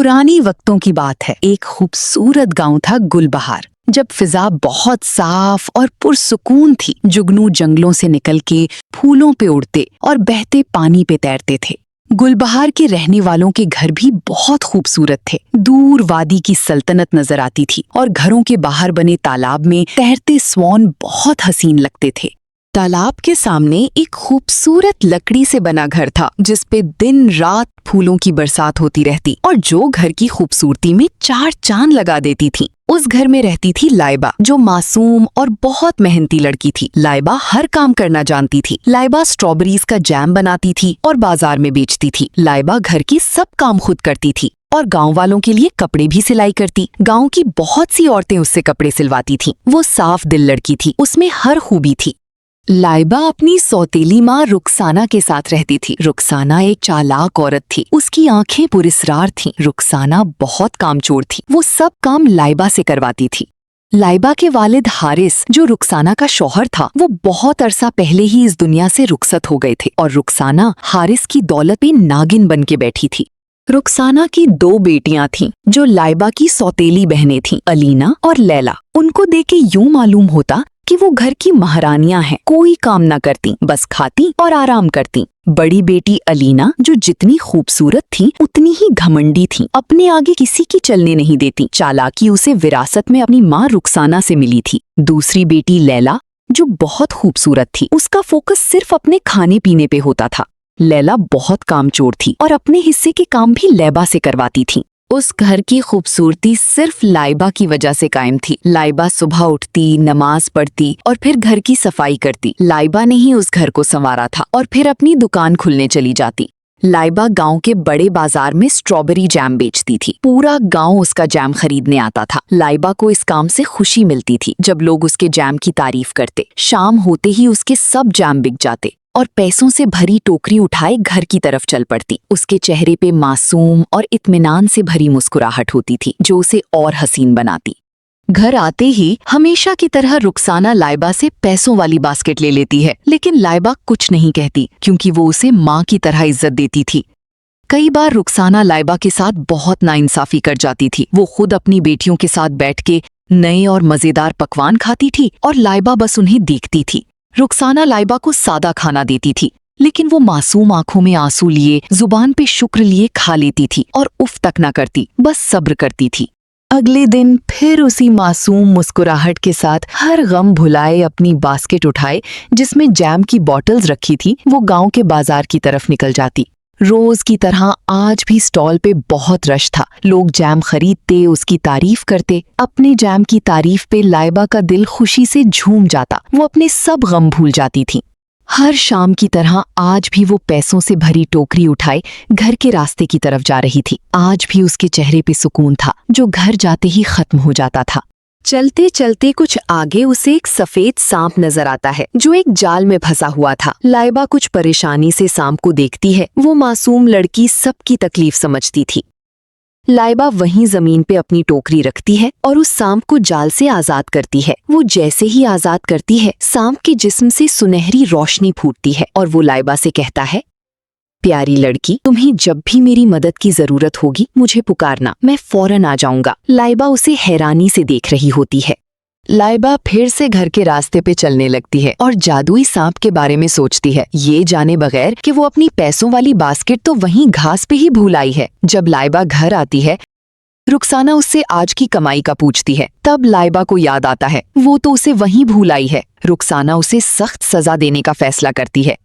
पुरानी वक्तों की बात है। एक खूबसूरत गांव था गुलबहार। जब फिजा बहुत साफ और पुरसुकून थी, जुगनू जंगलों से निकल के फूलों पे उड़ते और बहते पानी पे तैरते थे। गुलबहार के रहने वालों के घर भी बहुत खूबसूरत थे। दूर वादी की सल्तनत नजर आती थी और घरों के बाहर बने तालाब में तैरते स्वॉन बहुत हसीन लगते थे। तालाब के सामने एक खूबसूरत लकड़ी से बना घर था, जिसपे दिन रात फूलों की बरसात होती रहती और जो घर की खूबसूरती में चार चांद लगा देती थी। उस घर में रहती थी लाइबा, जो मासूम और बहुत मेहनती लड़की थी। लाइबा हर काम करना जानती थी। लाइबा स्ट्रॉबेरीज का जैम बनाती थी और बाजार में बेचती थी। लाइबा घर की सब काम खुद करती थी और गांव वालों के लिए कपड़े भी सिलाई करती। गांव की बहुत सी औरतें उससे कपड़े सिलवाती थीं। वो साफ दिल लड़की थी, उसमें हर खूबी थी। लाइबा अपनी सौतेली माँ रुखसाना के साथ रहती थी। रुखसाना एक चालाक औरत थी। उसकी आंखें पुरस्रार थीं। रुखसाना बहुत कामचोर थी। वो सब काम लाइबा से करवाती थी। लाइबा के वालिद हारिस, जो रुखसाना का शौहर था, वो बहुत अरसा पहले ही इस दुनिया से रुखसत हो गए थे और रुखसाना हारिस की दौलत पे नागिन बन के बैठी थी। रुखसाना की दो बेटियां थीं, जो लाइबा की सौतेली बहनें थीं, अलीना और लैला। उनको देख के यूं मालूम होता कि वो घर की महारानियां हैं। कोई काम न करती, बस खाती और आराम करती। बड़ी बेटी अलीना, जो जितनी खूबसूरत थी उतनी ही घमंडी थी, अपने आगे किसी की चलने नहीं देती। चालाकी उसे विरासत में अपनी माँ रुखसाना से मिली थी। दूसरी बेटी लैला, जो बहुत खूबसूरत थी, उसका फोकस सिर्फ अपने खाने पीने पे होता था। लैला बहुत कामचोर थी और अपने हिस्से के काम भी लाइबा से करवाती थी। उस घर की खूबसूरती सिर्फ लाइबा की वजह से कायम थी। लाइबा सुबह उठती, नमाज पढ़ती और फिर घर की सफाई करती। लाइबा ने ही उस घर को संवारा था और फिर अपनी दुकान खुलने चली जाती। लाइबा गांव के बड़े बाजार में स्ट्रॉबेरी जैम बेचती थी। पूरा गांव उसका जैम खरीदने आता था। लाइबा को इस काम से खुशी मिलती थी जब लोग उसके जैम की तारीफ करते। शाम होते ही उसके सब जैम बिक जाते और पैसों से भरी टोकरी उठाए घर की तरफ चल पड़ती। उसके चेहरे पे मासूम और इत्मीनान से भरी मुस्कुराहट होती थी, जो उसे और हसीन बनाती। घर आते ही हमेशा की तरह रुखसाना लाइबा से पैसों वाली बास्केट ले लेती है, लेकिन लाइबा कुछ नहीं कहती क्योंकि वो उसे माँ की तरह इज्जत देती थी। कई बार रुखसाना लाइबा के साथ बहुत नाइंसाफी कर जाती थी। वो खुद अपनी बेटियों के साथ बैठ के नए और मजेदार पकवान खाती थी और लाइबा बस उन्हें देखती थी। रुखसाना लाइबा को सादा खाना देती थी, लेकिन वो मासूम आंखों में आंसू लिए, जुबान पे शुक्र लिए खा लेती थी और उफ तक न करती, बस सब्र करती थी। अगले दिन फिर उसी मासूम मुस्कुराहट के साथ हर गम भुलाए अपनी बास्केट उठाए जिसमें जैम की बॉटल्स रखी थी, वो गांव के बाजार की तरफ निकल जाती। रोज की तरह आज भी स्टॉल पे बहुत रश था। लोग जैम खरीदते, उसकी तारीफ करते। अपने जैम की तारीफ पे लाइबा का दिल खुशी से झूम जाता। वो अपने सब गम भूल जाती थी। हर शाम की तरह आज भी वो पैसों से भरी टोकरी उठाए घर के रास्ते की तरफ जा रही थी। आज भी उसके चेहरे पे सुकून था, जो घर जाते ही खत्म हो जाता था। चलते चलते कुछ आगे उसे एक सफेद सांप नजर आता है, जो एक जाल में फंसा हुआ था। लाइबा कुछ परेशानी से सांप को देखती है। वो मासूम लड़की सबकी तकलीफ समझती थी। लाइबा वहीं जमीन पे अपनी टोकरी रखती है और उस सांप को जाल से आजाद करती है। वो जैसे ही आजाद करती है, सांप के जिस्म से सुनहरी रोशनी फूटती है और वो लाइबा से कहता है, प्यारी लड़की, तुम्हें जब भी मेरी मदद की जरूरत होगी मुझे पुकारना, मैं फौरन आ जाऊंगा। लाइबा उसे हैरानी से देख रही होती है। लाइबा फिर से घर के रास्ते पे चलने लगती है और जादुई सांप के बारे में सोचती है, ये जाने बगैर कि वो अपनी पैसों वाली बास्केट तो वहीं घास पे ही भूल आई है। जब लाइबा घर आती है, रुखसाना उससे आज की कमाई का पूछती है। तब लाइबा को याद आता है वो तो उसे वहीं भूल आई है। रुखसाना उसे सख्त सजा देने का फैसला करती है।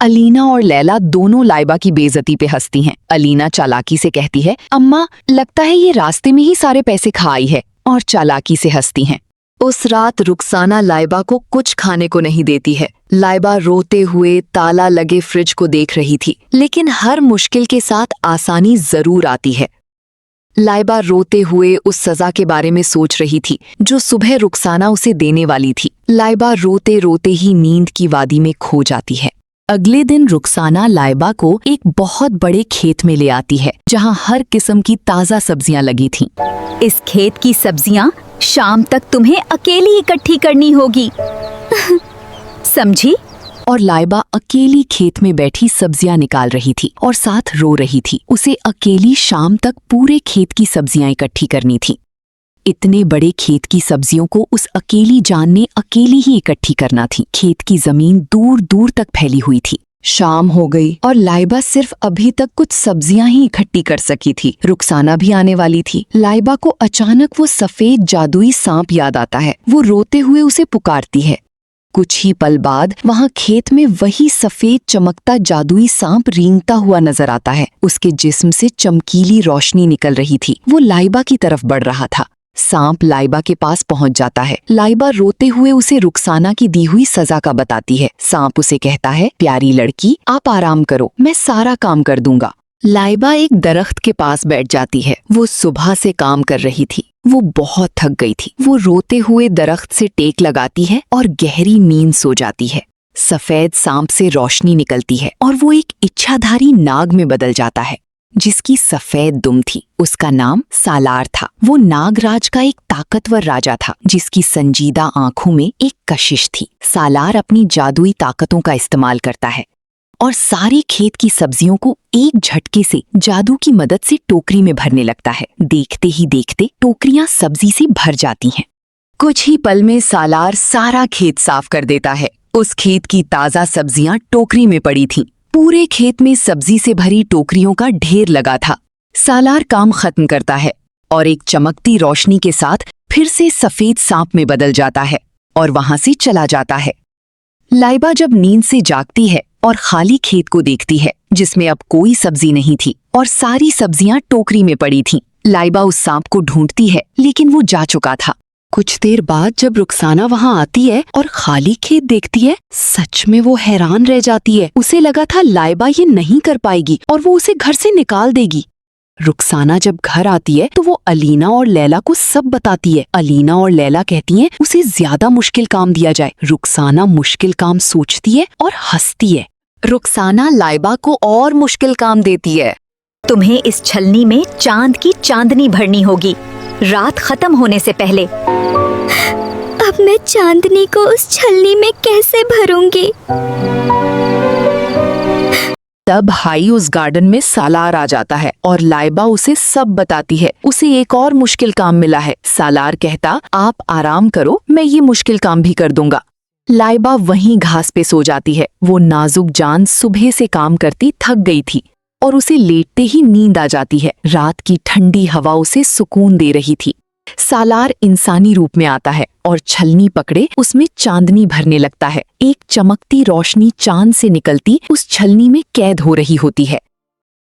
अलीना और लैला दोनों लाइबा की बेइज्जती पे हंसती हैं। अलीना चालाकी से कहती है, अम्मा लगता है ये रास्ते में ही सारे पैसे खा आई है, और चालाकी से हंसती हैं। उस रात रुखसाना लाइबा को कुछ खाने को नहीं देती है। लाइबा रोते हुए ताला लगे फ्रिज को देख रही थी, लेकिन हर मुश्किल के साथ आसानी जरूर आती है। लाइबा रोते हुए उस सजा के बारे में सोच रही थी जो सुबह रुखसाना उसे देने वाली थी। लाइबा रोते रोते ही नींद की वादी में खो जाती है। अगले दिन रुखसाना लाइबा को एक बहुत बड़े खेत में ले आती है, जहाँ हर किस्म की ताज़ा सब्जियां लगी थीं। इस खेत की सब्जियां शाम तक तुम्हें अकेली इकट्ठी करनी होगी। समझी? और लाइबा अकेली खेत में बैठी सब्जियां निकाल रही थी और साथ रो रही थी। उसे अकेली शाम तक पूरे खेत की सब्जियां इकट्ठी करनी थी। इतने बड़े खेत की सब्जियों को उस अकेली जान ने अकेली ही इकट्ठी करना थी। खेत की जमीन दूर दूर तक फैली हुई थी। शाम हो गई और लाइबा सिर्फ अभी तक कुछ सब्जियां ही इकट्ठी कर सकी थी। रुखसाना भी आने वाली थी। लाइबा को अचानक वो सफेद जादुई सांप याद आता है। वो रोते हुए उसे पुकारती है। कुछ ही पल बाद वहां खेत में वही सफेद चमकता जादुई सांप रेंगता हुआ नजर आता है। उसके जिस्म से चमकीली रोशनी निकल रही थी। वो लाइबा की तरफ बढ़ रहा था। सांप लाइबा के पास पहुंच जाता है। लाइबा रोते हुए उसे रुखसाना की दी हुई सजा का बताती है। सांप उसे कहता है, प्यारी लड़की, आप आराम करो, मैं सारा काम कर दूंगा। लाइबा एक दरख्त के पास बैठ जाती है। वो सुबह से काम कर रही थी। वो बहुत थक गई थी। वो रोते हुए दरख्त से टेक लगाती है और गहरी नींद सो जाती है। सफेद सांप से रोशनी निकलती है और वो एक इच्छाधारी नाग में बदल जाता है जिसकी सफेद दुम थी। उसका नाम सालार था। वो नागराज का एक ताकतवर राजा था जिसकी संजीदा आंखों में एक कशिश थी। सालार अपनी जादुई ताकतों का इस्तेमाल करता है और सारे खेत की सब्जियों को एक झटके से जादू की मदद से टोकरी में भरने लगता है। देखते ही देखते टोकरियां सब्जी से भर जाती हैं। कुछ ही पल में सालार सारा खेत साफ कर देता है। उस खेत की ताजा सब्जियां टोकरी में पड़ी थीं। पूरे खेत में सब्जी से भरी टोकरियों का ढेर लगा था। सालार काम खत्म करता है और एक चमकती रोशनी के साथ फिर से सफेद सांप में बदल जाता है और वहां से चला जाता है। लाइबा जब नींद से जागती है और खाली खेत को देखती है जिसमें अब कोई सब्जी नहीं थी और सारी सब्जियां टोकरी में पड़ी थीं। लाइबा उस सांप को ढूंढती है लेकिन वो जा चुका था। कुछ देर बाद जब रुखसाना वहां आती है और खाली खेत देखती है, सच में वो हैरान रह जाती है। उसे लगा था लाइबा ये नहीं कर पाएगी और वो उसे घर से निकाल देगी। रुखसाना जब घर आती है तो वो अलीना और लैला को सब बताती है। अलीना और लैला कहती हैं उसे ज्यादा मुश्किल काम दिया जाए। रुखसाना मुश्किल काम सोचती है और हंसती है। रुखसाना लाइबा को और मुश्किल काम देती है। तुम्हें इस छलनी में चांद की चांदनी भरनी होगी, रात खत्म होने से पहले। अब मैं चांदनी को उस छलनी में कैसे भरूंगी? तब हाई उस गार्डन में सालार आ जाता है और लाइबा उसे सब बताती है। उसे एक और मुश्किल काम मिला है। सालार कहता, आप आराम करो, मैं ये मुश्किल काम भी कर दूंगा। लाइबा वहीं घास पे सो जाती है। वो नाजुक जान सुबह से काम करती थक गई थी और उसे लेटते ही नींद आ जाती है। रात की ठंडी हवा उसे सुकून दे रही थी। सालार इंसानी रूप में आता है और छलनी पकड़े उसमें चांदनी भरने लगता है। एक चमकती रोशनी चांद से निकलती उस छलनी में कैद हो रही होती है।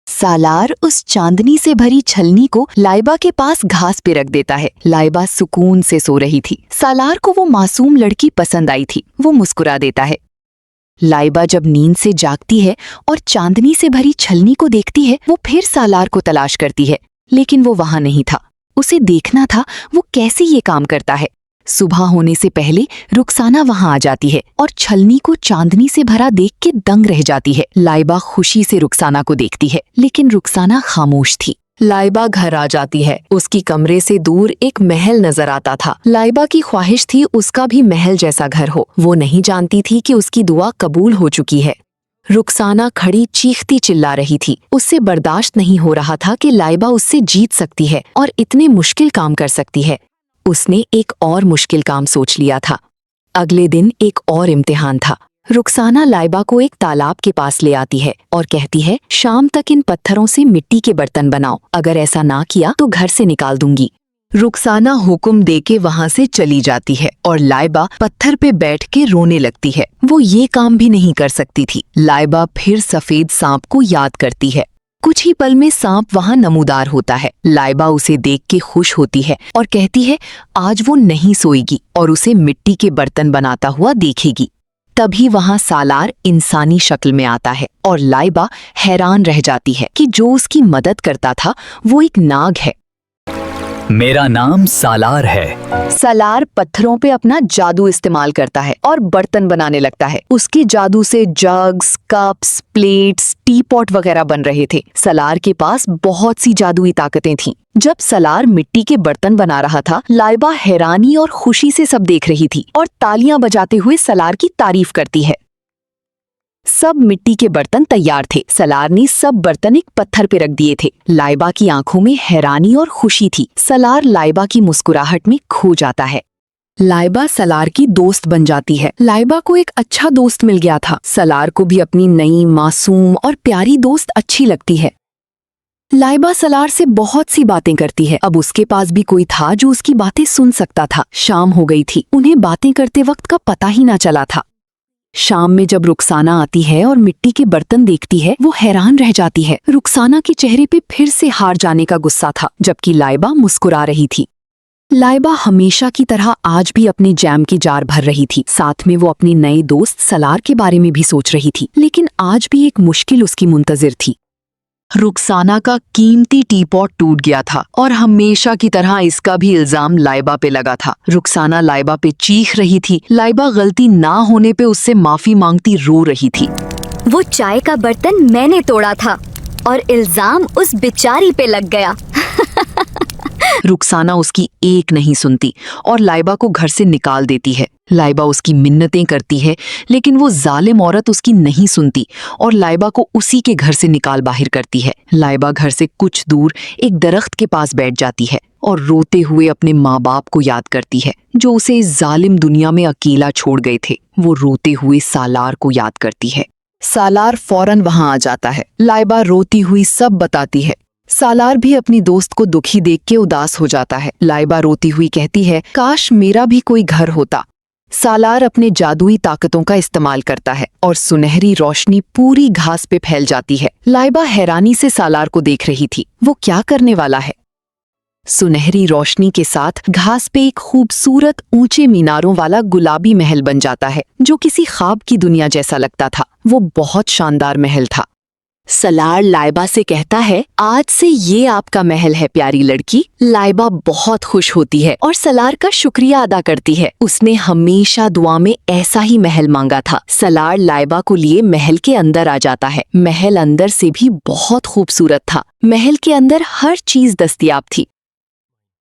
सालार उस चांदनी से भरी छलनी को लाइबा के पास घास पे रख देता है। लाइबा सुकून से सो रही थी। सालार को वो मासूम लड़की पसंद आई थी। वो मुस्कुरा देता है। लाइबा जब नींद से जागती है और चांदनी से भरी छलनी को देखती है, वो फिर सालार को तलाश करती है, लेकिन वो वहां नहीं था। उसे देखना था वो कैसे ये काम करता है। सुबह होने से पहले रुखसाना वहां आ जाती है और छलनी को चांदनी से भरा देख के दंग रह जाती है। लाइबा खुशी से रुखसाना को देखती है, लेकिन रुखसाना खामोश थी। लाइबा घर आ जाती है। उसकी कमरे से दूर एक महल नजर आता था। लाइबा की ख्वाहिश थी उसका भी महल जैसा घर हो। वो नहीं जानती थी कि उसकी दुआ कबूल हो चुकी है। रुखसाना खड़ी चीखती चिल्ला रही थी। उससे बर्दाश्त नहीं हो रहा था कि लाइबा उससे जीत सकती है और इतने मुश्किल काम कर सकती है। उसने एक और मुश्किल काम सोच लिया था। अगले दिन एक और इम्तिहान था। रुखसाना लाइबा को एक तालाब के पास ले आती है और कहती है, शाम तक इन पत्थरों से मिट्टी के बर्तन बनाओ, अगर ऐसा ना किया तो घर से निकाल दूंगी। रुखसाना हुक्म देके वहां से चली जाती है और लाइबा पत्थर पे बैठ के रोने लगती है। वो ये काम भी नहीं कर सकती थी। लाइबा फिर सफेद सांप को याद करती है। कुछ ही पल में सांप वहां नमूदार होता है। लाइबा उसे देख के खुश होती है और कहती है आज वो नहीं सोएगी और उसे मिट्टी के बर्तन बनाता हुआ देखेगी। तभी वहां सालार इंसानी शक्ल में आता है और लाइबा हैरान रह जाती है कि जो उसकी मदद करता था वो एक नाग है। मेरा नाम सालार है। सालार पत्थरों पे अपना जादू इस्तेमाल करता है और बर्तन बनाने लगता है। उसके जादू से jugs, cups, plates, T pot वगैरह बन रहे थे। सालार के पास बहुत सी जादुई ताकतें थीं। जब सालार मिट्टी के बर्तन बना रहा था, लाइबा हैरानी और खुशी से सब देख रही थी और तालियां बजाते हुए सालार की तारीफ करती है। सब मिट्टी के बर्तन तैयार थे। सलार ने सब बर्तन एक पत्थर पे रख दिए थे। लाइबा की आंखों में हैरानी और खुशी थी। सलार लाइबा की मुस्कुराहट में खो जाता है। लाइबा सलार की दोस्त बन जाती है। लाइबा को एक अच्छा दोस्त मिल गया था। सलार को भी अपनी नई मासूम और प्यारी दोस्त अच्छी लगती है। लाइबा सलार से बहुत सी बातें करती है। अब उसके पास भी कोई था जो उसकी बातें सुन सकता था। शाम हो गई थी। उन्हें बातें करते वक्त का पता ही ना चला था। शाम में जब रुखसाना आती है और मिट्टी के बर्तन देखती है, वो हैरान रह जाती है। रुखसाना के चेहरे पे फिर से हार जाने का गुस्सा था, जबकि लाइबा मुस्कुरा रही थी। लाइबा हमेशा की तरह आज भी अपने जैम की जार भर रही थी। साथ में वो अपनी नई दोस्त सलार के बारे में भी सोच रही थी, लेकिन आज भी एक मुश्किल उसकी मुंतजिर थी। रुखसाना का कीमती टीपॉट टूट गया था और हमेशा की तरह इसका भी इल्जाम लाइबा पे लगा था। रुखसाना लाइबा पे चीख रही थी। लाइबा गलती ना होने पे उससे माफी मांगती रो रही थी। वो चाय का बर्तन मैंने तोड़ा था और इल्जाम उस बेचारी पे लग गया। रुखसाना उसकी एक नहीं सुनती और लाइबा को घर से निकाल देती है। लाइबा उसकी मिन्नतें करती है, लेकिन वो जालिम औरत उसकी नहीं सुनती और लाइबा को उसी के घर से निकाल बाहर करती है। लाइबा घर से कुछ दूर एक दरख्त के पास बैठ जाती है और रोते हुए अपने माँ बाप को याद करती है, जो उसे इस जालिम दुनिया में अकेला छोड़ गए थे। वो रोते हुए सालार को याद करती है। सालार फौरन वहां आ जाता है। लाइबा रोती हुई सब बताती है। सालार भी अपनी दोस्त को दुखी देख के उदास हो जाता है। लाइबा रोती हुई कहती है, काश मेरा भी कोई घर होता। सालार अपने जादुई ताकतों का इस्तेमाल करता है और सुनहरी रोशनी पूरी घास पे फैल जाती है। लाइबा हैरानी से सालार को देख रही थी। वो क्या करने वाला है? सुनहरी रोशनी के साथ घास पे एक खूबसूरत ऊंचे मीनारों वाला गुलाबी महल बन जाता है, जो किसी ख्वाब की दुनिया जैसा लगता था। वो बहुत शानदार महल था। सलार लाइबा से कहता है, आज से ये आपका महल है प्यारी लड़की। लाइबा बहुत खुश होती है और सलार का शुक्रिया अदा करती है। उसने हमेशा दुआ में ऐसा ही महल मांगा था। सलार लाइबा को लिए महल के अंदर आ जाता है। महल अंदर से भी बहुत खूबसूरत था। महल के अंदर हर चीज दस्तयाब थी।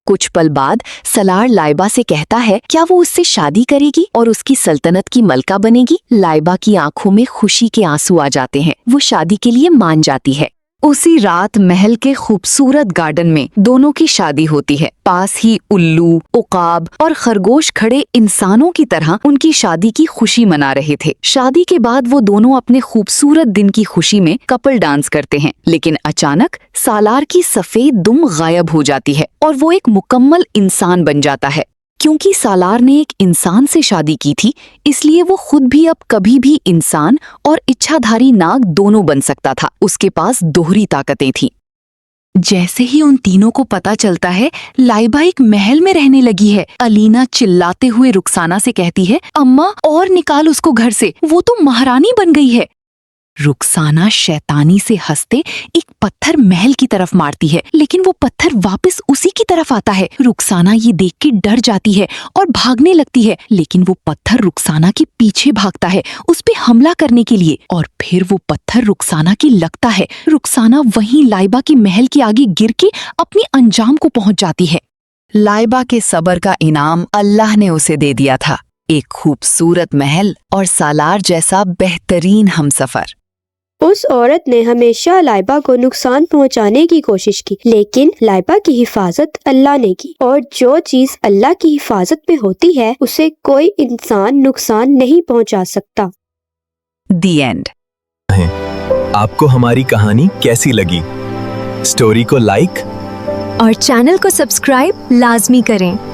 कुछ पल बाद सलार लाइबा से कहता है, क्या वो उससे शादी करेगी और उसकी सल्तनत की मलका बनेगी? लाइबा की आंखों में खुशी के आंसू आ जाते हैं। वो शादी के लिए मान जाती है। उसी रात महल के खूबसूरत गार्डन में दोनों की शादी होती है। पास ही उल्लू, उकाब और खरगोश खड़े इंसानों की तरह उनकी शादी की खुशी मना रहे थे। शादी के बाद वो दोनों अपने खूबसूरत दिन की खुशी में कपल डांस करते हैं, लेकिन अचानक सालार की सफेद दुम गायब हो जाती है और वो एक मुकम्मल इंसान बन जाता है। क्योंकि सालार ने एक इंसान से शादी की थी, इसलिए वो खुद भी अब कभी भी इंसान और इच्छाधारी नाग दोनों बन सकता था। उसके पास दोहरी ताकतें थीं। जैसे ही उन तीनों को पता चलता है लाइबा एक महल में रहने लगी है, अलीना चिल्लाते हुए रुखसाना से कहती है, अम्मा और निकाल उसको घर से, वो तो महारानी बन गई है। रुखसाना शैतानी से हंसते एक पत्थर महल की तरफ मारती है, लेकिन वो पत्थर वापस उसी की तरफ आता है। रुखसाना ये देख के डर जाती है और भागने लगती है, लेकिन वो पत्थर रुखसाना के पीछे भागता है उस पे हमला करने के लिए, और फिर वो पत्थर रुखसाना की लगता है। रुखसाना वहीं लाइबा के महल के आगे गिर के अपने अंजाम को पहुंच जाती है। लाइबा के सब्र का इनाम अल्लाह ने उसे दे दिया था, एक खूबसूरत महल और सालार जैसा बेहतरीन हमसफर। उस औरत ने हमेशा लाइबा को नुकसान पहुंचाने की कोशिश की, लेकिन लाइबा की हिफाजत अल्लाह ने की, और जो चीज अल्लाह की हिफाजत में होती है उसे कोई इंसान नुकसान नहीं पहुंचा सकता। दी एंड। आपको हमारी कहानी कैसी लगी? स्टोरी को लाइक और चैनल को सब्सक्राइब लाजमी करें।